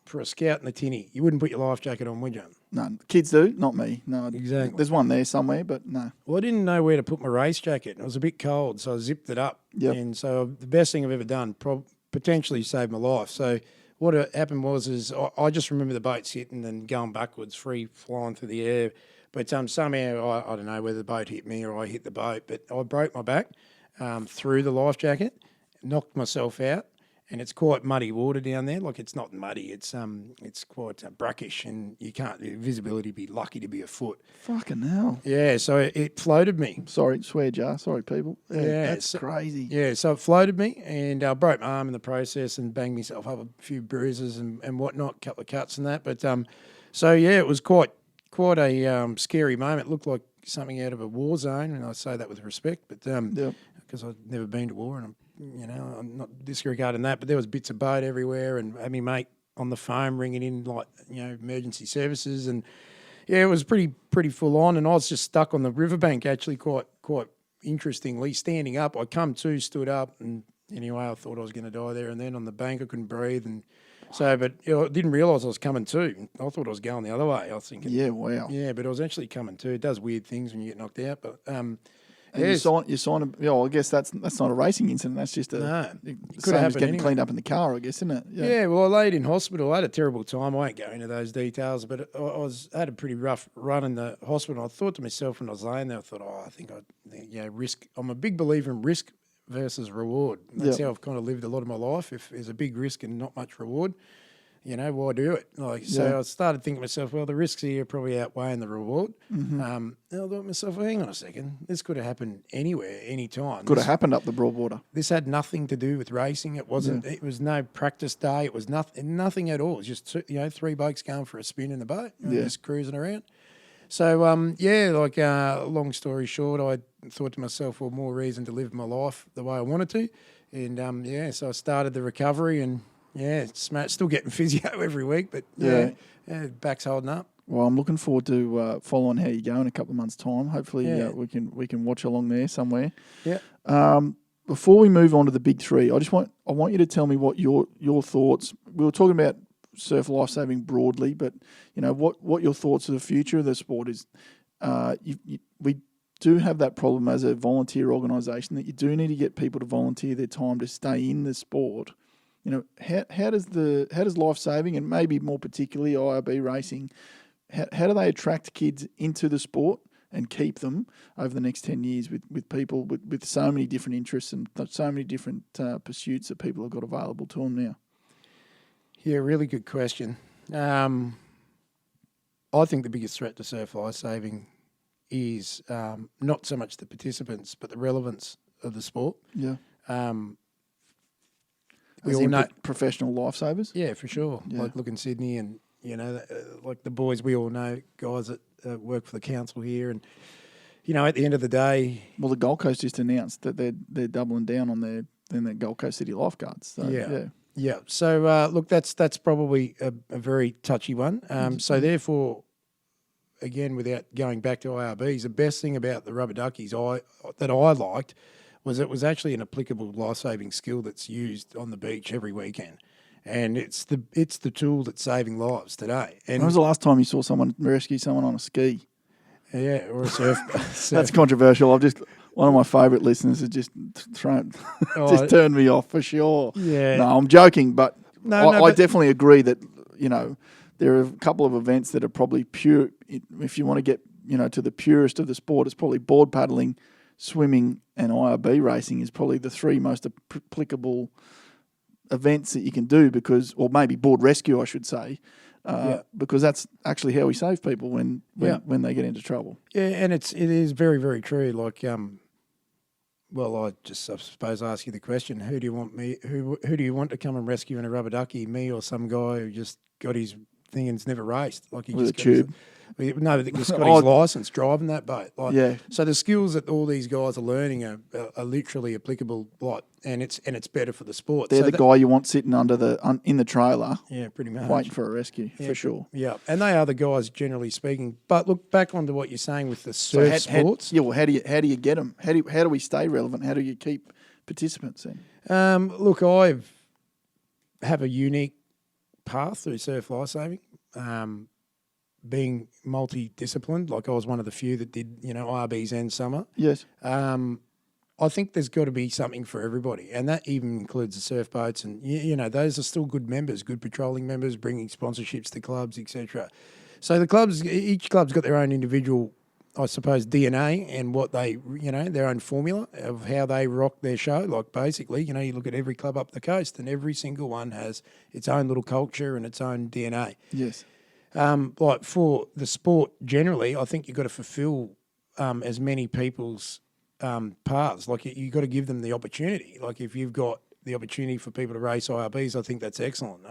for a scout in the tinny. You wouldn't put your life jacket on, would you? No, kids do, not me. No, Exactly. There's one there somewhere, but no. Well, I didn't know where to put my race jacket. It was a bit cold, so I zipped it up. Yep. And so the best thing I've ever done, potentially saved my life. So what happened was I just remember the boat sitting and going backwards, free flying through the air. But somehow, I don't know whether the boat hit me or I hit the boat, but I broke my back through the life jacket, knocked myself out. And it's quite muddy water down there. Like, it's not muddy. It's quite brackish, and the visibility be lucky to be a foot. Fucking hell. Yeah, so it floated me. Sorry, swear jar. Sorry, people. Yeah, that's crazy. Yeah, so it floated me, and I broke my arm in the process and banged myself up a few bruises and whatnot, a couple of cuts and that. But so yeah, it was quite a scary moment. It looked like something out of a war zone, and I say that with respect, but because I've never been to war, and I'm not disregarding that, but there was bits of boat everywhere, and had me mate on the phone ringing in like emergency services, and yeah, it was pretty full on, and I was just stuck on the riverbank actually quite interestingly, standing up. I come to, stood up, and anyway, I thought I was going to die there, and then on the bank I couldn't breathe, and so, but I didn't realise I was coming to. I thought I was going the other way. I was thinking, yeah, wow, yeah, but I was actually coming to. It does weird things when you get knocked out, but yes. You sign. I guess that's not a racing incident. That's just it could same happen as getting anyway. cleaned up in the car, I guess, isn't it? Yeah. Well, I laid in hospital. I had a terrible time. I won't go into those details, but I had a pretty rough run in the hospital. I thought to myself when I was laying there, I thought, I think risk. I'm a big believer in risk versus reward. That's how I've kind of lived a lot of my life. If there's a big risk and not much reward, why do it? So I started thinking to myself, well, the risks here are probably outweighing the reward. And I thought to myself, well, hang on a second, this could have happened anywhere, anytime. Could have happened up the Broadwater. This had nothing to do with racing. It wasn't. It was no practice day. It was nothing at all. It was just three blokes going for a spin in the boat, just cruising around. So long story short, I thought to myself, well, more reason to live my life the way I wanted to, and so I started the recovery and. Yeah, it's still getting physio every week, but back's holding up. Well, I'm looking forward to following how you go in a couple of months' time. Hopefully, we can watch along there somewhere. Yeah. Before we move on to the big three, I want you to tell me what your thoughts. We were talking about surf lifesaving broadly, but what your thoughts of the future of the sport is. We do have that problem as a volunteer organisation that you do need to get people to volunteer their time to stay in the sport. How does life saving, and maybe more particularly IRB racing, how do they attract kids into the sport and keep them over the next 10 years with people with so many different interests and so many different pursuits that people have got available to them now? Yeah, really good question. I think the biggest threat to surf life saving is not so much the participants, but the relevance of the sport. Yeah. We all know professional lifesavers. Yeah, for sure. Yeah. Like look in Sydney, and like the boys, we all know guys that work for the council here, and at the end of the day, well, the Gold Coast just announced that they're doubling down on their Gold Coast City lifeguards. So, yeah. So look, that's probably a very touchy one. So therefore, again, without going back to IRBs, the best thing about the rubber duckies that I liked was it was actually an applicable life-saving skill that's used on the beach every weekend. And it's the tool that's saving lives today. And when was the last time you saw someone rescue someone on a ski? Yeah, or a surf. That's controversial. One of my favourite listeners has just turned me off for sure. Yeah. No, I'm joking, but I but definitely agree that, there are a couple of events that are probably pure. If you want to get, to the purest of the sport, it's probably board paddling, swimming, and IRB racing is probably the three most applicable events that you can do or maybe board rescue, I should say, because that's actually how we save people when they get into trouble. Yeah, and it is very, very true. Like, Well, I suppose ask you the question: Who do you want me? Who do you want to come and rescue in a rubber ducky? Me or some guy who just got his thing and's never raced? Like he With just a got his, tube. no, he's got his license driving that boat. Like, Yeah. So the skills that all these guys are learning are literally applicable. Like, and it's better for the sport. They're so the guy you want sitting in the trailer, yeah, pretty much waiting for a rescue, for sure. Yeah, and they are the guys generally speaking. But look back onto what you're saying with the surf sports. Well, how do you get them? How do we stay relevant? How do you keep participants in? Look, I have a unique path through surf lifesaving. Being multidisciplined, like I was one of the few that did, IRBs and summer. Yes. I think there's got to be something for everybody, and that even includes the surf boats. And those are still good members, good patrolling members, bringing sponsorships to clubs, etc. So each club's got their own individual, I suppose, DNA and what they, their own formula of how they rock their show. Like basically, you look at every club up the coast, and every single one has its own little culture and its own DNA. Yes. Like for the sport generally, I think you've got to fulfil as many people's paths. Like you've got to give them the opportunity. Like if you've got the opportunity for people to race IRBs, I think that's excellent.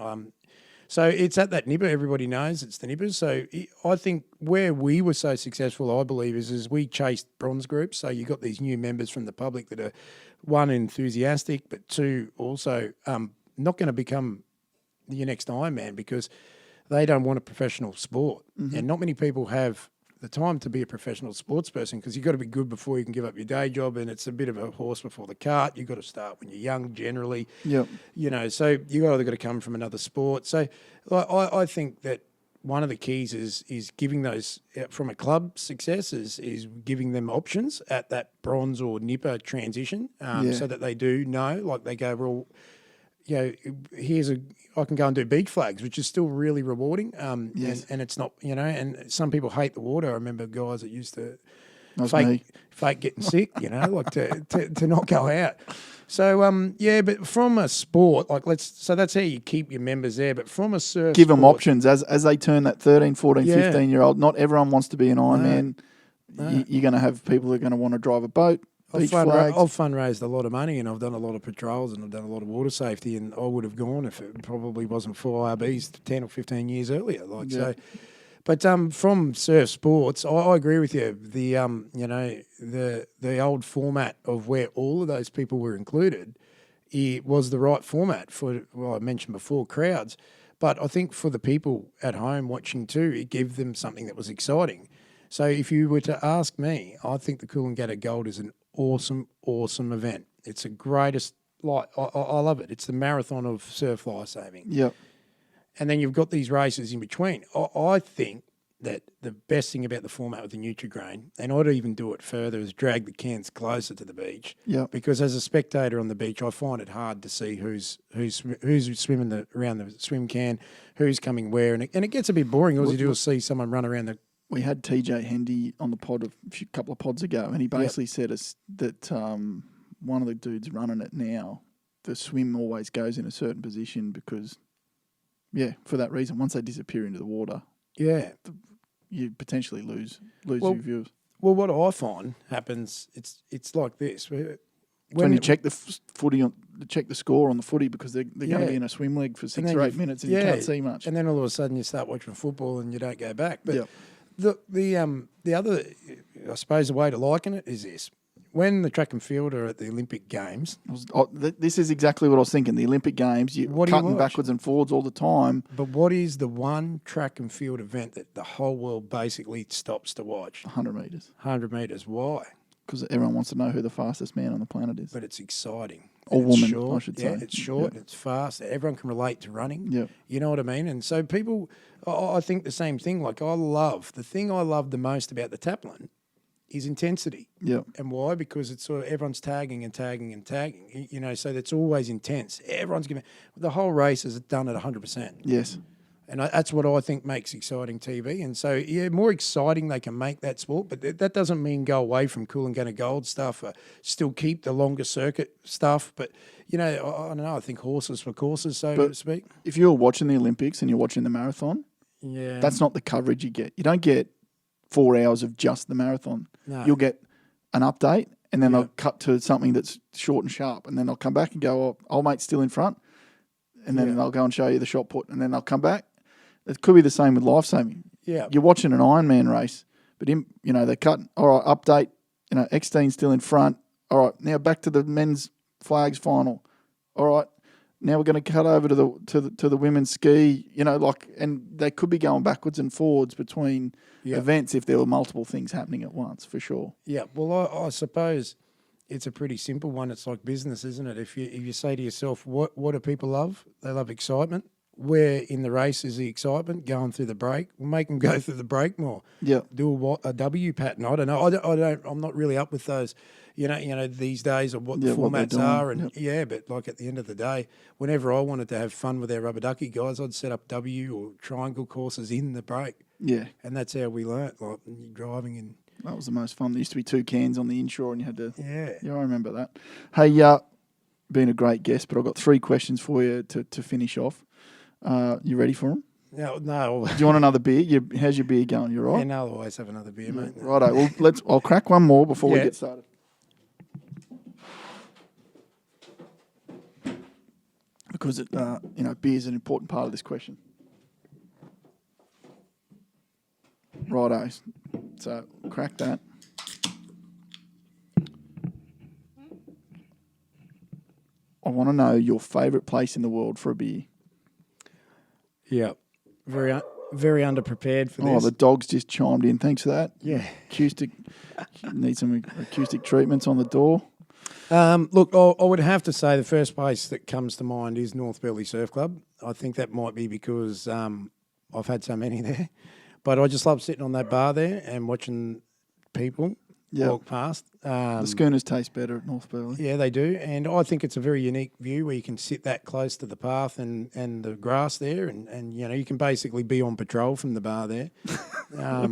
So it's at that nipper. Everybody knows it's the nippers. So I think where we were so successful, I believe, is we chased bronze groups. So you got these new members from the public that are, one, enthusiastic, but two, also not going to become your next Ironman because they don't want a professional sport. Mm-hmm. And not many people have the time to be a professional sports person because you've got to be good before you can give up your day job, and it's a bit of a horse before the cart. You've got to start when you're young generally. Yep. So you've either got to come from another sport. So I think that one of the keys is giving those, from a club success, is giving them options at that bronze or nipper transition so that they do know, like they go, well, I can go and do beach flags, which is still really rewarding. Yes. And it's not, and some people hate the water. I remember guys that used to fake getting sick, like to not go out. So, but from a sport, so that's how you keep your members there. But from a surf give them sport, options as they turn that 13, 14, 15-year-old. Not everyone wants to be an Ironman. No. You're going to have people that are going to want to drive a boat. I've fundraised a lot of money, and I've done a lot of patrols, and I've done a lot of water safety, and I would have gone if it probably wasn't for IRBs 10 or 15 years earlier. So, but from surf sports, I agree with you. The the old format of where all of those people were included, it was the right format for, I mentioned before, crowds. But I think for the people at home watching too, it gave them something that was exciting. So if you were to ask me, I think the Coolangatta Gold is an awesome event. It's the greatest, I love it. It's the marathon of surf lifesaving. Yep. And then you've got these races in between. I think that the best thing about the format with the Nutri-Grain, and I'd even do it further, is drag the cans closer to the beach. Yeah. Because as a spectator on the beach, I find it hard to see who's swimming around the swim can, who's coming where, and it gets a bit boring. All you do is see someone run around the. We had TJ Hendy on the pod a couple of pods ago, and he basically said that one of the dudes running it now, the swim always goes in a certain position because, for that reason, once they disappear into the water, you potentially lose your viewers. Well, what I find happens, it's like this. When you check the footy check the score on the footy because they're going to be in a swim leg for 6 or 8 minutes and you can't see much. And then all of a sudden you start watching football and you don't go back. But the other, I suppose, the way to liken it is this: when the track and field are at the Olympic Games. This is exactly what I was thinking. The Olympic Games, you're cutting backwards and forwards all the time. But what is the one track and field event that the whole world basically stops to watch? 100 metres. 100 metres. Why? Because everyone wants to know who the fastest man on the planet is. But it's exciting. Or woman, short. I should say. Yeah, it's short, it's fast. Everyone can relate to running. Yeah. You know what I mean? And so people, I think the same thing. Like the thing I love the most about the Taplin is intensity. Yeah. And why? Because it's sort of everyone's tagging and tagging and tagging. So that's always intense. Everyone's giving, the whole race is done at 100%. Yes. And that's what I think makes exciting TV. And so, more exciting they can make that sport. But that doesn't mean go away from Coolangatta Gold stuff. Still keep the longer circuit stuff. But, I don't know. I think horses for courses, so to speak. If you're watching the Olympics and you're watching the marathon, that's not the coverage you get. You don't get 4 hours of just the marathon. No. You'll get an update and then they'll cut to something that's short and sharp, and then they'll come back and go, "Oh, old mate's still in front," and then they'll go and show you the shot put, and then they'll come back. It could be the same with life saving. Yeah, You're watching an Ironman race, but they cut. All right, update. X-Dean's still in front. All right, now back to the men's flags final. All right, now we're going to cut over to the women's ski. And they could be going backwards and forwards between events if there were multiple things happening at once, for sure. Yeah, well, I suppose it's a pretty simple one. It's like business, isn't it? If you say to yourself, what do people love? They love excitement. Where in the race is the excitement? Going through the break. We'll make them go through the break more. Yeah. Do a W pattern. I don't know. I'm not really up with those. These days of what the formats are, and but like at the end of the day, whenever I wanted to have fun with our rubber ducky guys, I'd set up W or triangle courses in the break. Yeah. And that's how we learnt. Like driving and that was the most fun. There used to be 2 cans on the inshore, and you had to. Yeah, I remember that. Hey, been a great guest, but I've got 3 questions for you to finish off. You ready for them? No. Do you want another beer? How's your beer going? You all right? Yeah, no, I'll always have another beer, mate. Righto. Well, I'll crack one more before we get started. Because beer's an important part of this question. Righto. So crack that. I want to know your favourite place in the world for a beer. Yeah, very underprepared for this. Oh, the dog's just chimed in. Thanks for that. Yeah. Acoustic. Need some acoustic treatments on the door. Look, I would have to say the first place that comes to mind is North Burleigh Surf Club. I think that might be because I've had so many there. But I just love sitting on that bar there and watching people walk past. The schooners taste better at North Burleigh. Yeah, they do. And I think it's a very unique view where you can sit that close to the path and the grass there. And you can basically be on patrol from the bar there.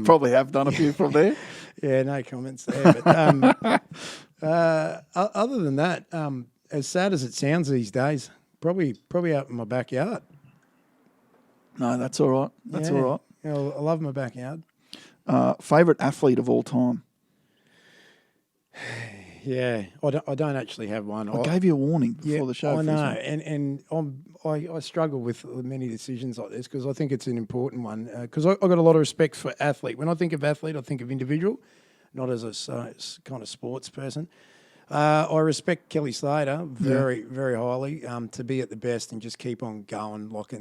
Probably have done a few from there. Yeah, no comments there. But other than that, as sad as it sounds these days, probably out in my backyard. No, that's all right. That's all right. Yeah, I love my backyard. Favourite athlete of all time? Yeah, I don't actually have one. I gave you a warning before the show. I know, and I struggle with many decisions like this because I think it's an important one. Because I've got a lot of respect for athlete. When I think of athlete, I think of individual, not as a kind of sports person. I respect Kelly Slater very, very highly. To be at the best and just keep on going, like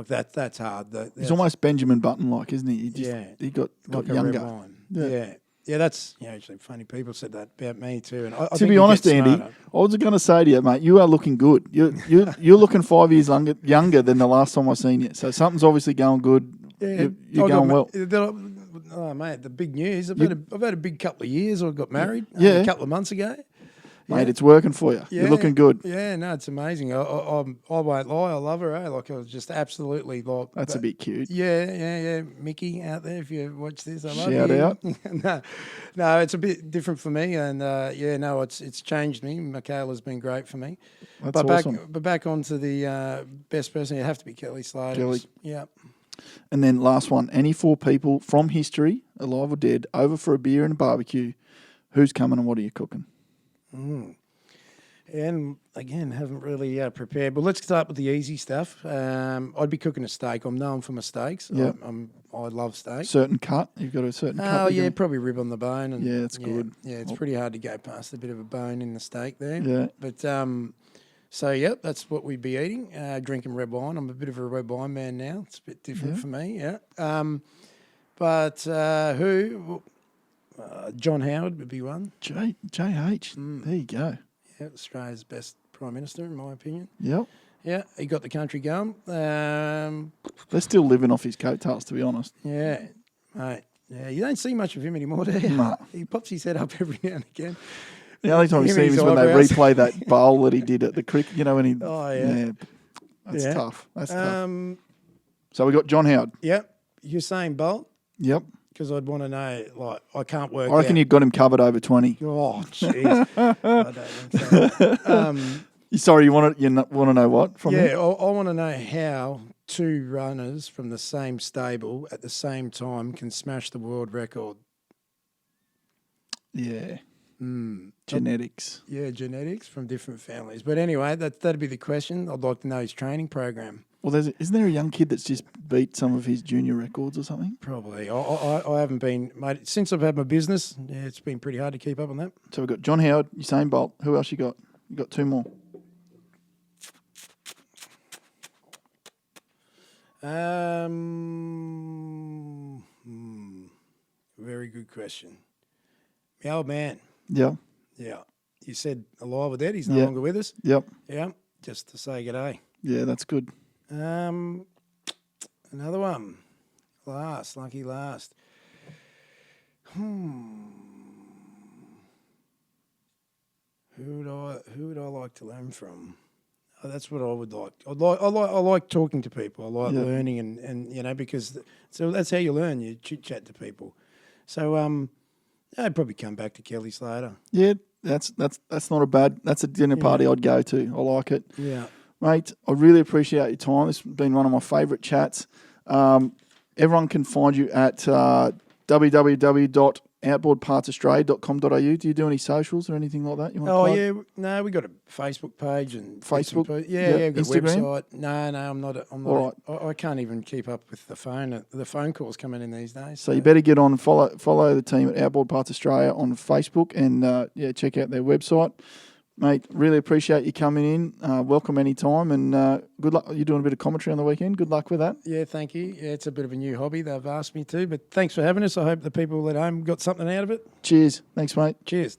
that. That's hard. He's almost Benjamin Button-like, isn't he? He got like younger. A red wine. Yeah, that's actually funny. People said that about me too. And I to think be honest, Andy, I was going to say to you, mate, you are looking good. You're looking 5 years younger than the last time I seen you. So something's obviously going good. Yeah, you're going well. Oh mate, the big news! I've had a big couple of years. I got married a couple of months ago. Mate, it's working for you. You're looking good. Yeah, no, it's amazing. I won't lie, I love her. Like I was just absolutely like. That's a bit cute. Yeah. Mickey out there, if you watch this, I love you. Shout out. No, it's a bit different for me, and it's changed me. Michaela's been great for me. That's awesome. But back onto the best person, it'd have to be Kelly Slater. Kelly. Yeah. And then last one, any 4 people from history, alive or dead, over for a beer and a barbecue, who's coming and what are you cooking? And again, haven't really prepared. But let's start with the easy stuff. I'd be cooking a steak. I'm known for my steaks. Yeah. I love steak. Certain cut? You've got a certain cut? Oh, yeah, probably rib on the bone. And yeah, that's good. Yeah, it's pretty hard to go past a bit of a bone in the steak there. Yeah. But, that's what we'd be eating. Drinking red wine. I'm a bit of a red wine man now. It's a bit different for me, who... John Howard would be one. JH. There you go. Yeah, Australia's best Prime Minister, in my opinion. Yep. Yeah, he got the country going. They're still living off his coattails, to be honest. Yeah, mate. Yeah, you don't see much of him anymore, do you? No. He pops his head up every now and again. The only time you see him is when they replay that bowl that he did at the cricket. When he... Oh, yeah. That's tough. That's tough. So we got John Howard. Yep. Usain Bolt. Yep. Because I'd want to know, I can't work I reckon out. you've got him covered over 20. Oh, jeez. I don't think so. Sorry, you want to know what from him? Yeah, I want to know how 2 runners from the same stable at the same time can smash the world record. Yeah. Genetics. Yeah, genetics from different families. But anyway, that'd be the question. I'd like to know his training program. Well, isn't there a young kid that's just beat some of his junior records or something? Probably. I haven't been, mate, since I've had my business, yeah, it's been pretty hard to keep up on that. So we've got John Howard, Usain Bolt. Who else you got? You got two more. Very good question. My old man. Yeah. Yeah. You said alive or dead. He's no longer with us. Yep. Yeah. Just to say g'day. Yeah, that's good. Another one. Lucky last. Who would I like to learn from? Oh, that's what I would like. I like talking to people. I like learning and because so that's how you learn. You chit chat to people. So I'd probably come back to Kelly Slater. Yeah, that's not a bad. That's a dinner party I'd go to. I like it. Yeah. Mate, I really appreciate your time. This has been one of my favourite chats. Everyone can find you at www.outboardpartsaustralia.com.au. Do you do any socials or anything like that? You want to plug? No, we got a Facebook page and Facebook. Yeah, we've got Instagram? a website. No, I'm not. All right. I can't even keep up with the phone. The phone calls coming in these days. So you better get on, follow the team at Outboard Parts Australia on Facebook and check out their website. Mate, really appreciate you coming in. Welcome anytime and good luck. You're doing a bit of commentary on the weekend. Good luck with that. Yeah, thank you. Yeah, it's a bit of a new hobby. They've asked me to, but thanks for having us. I hope the people at home got something out of it. Cheers. Thanks, mate. Cheers.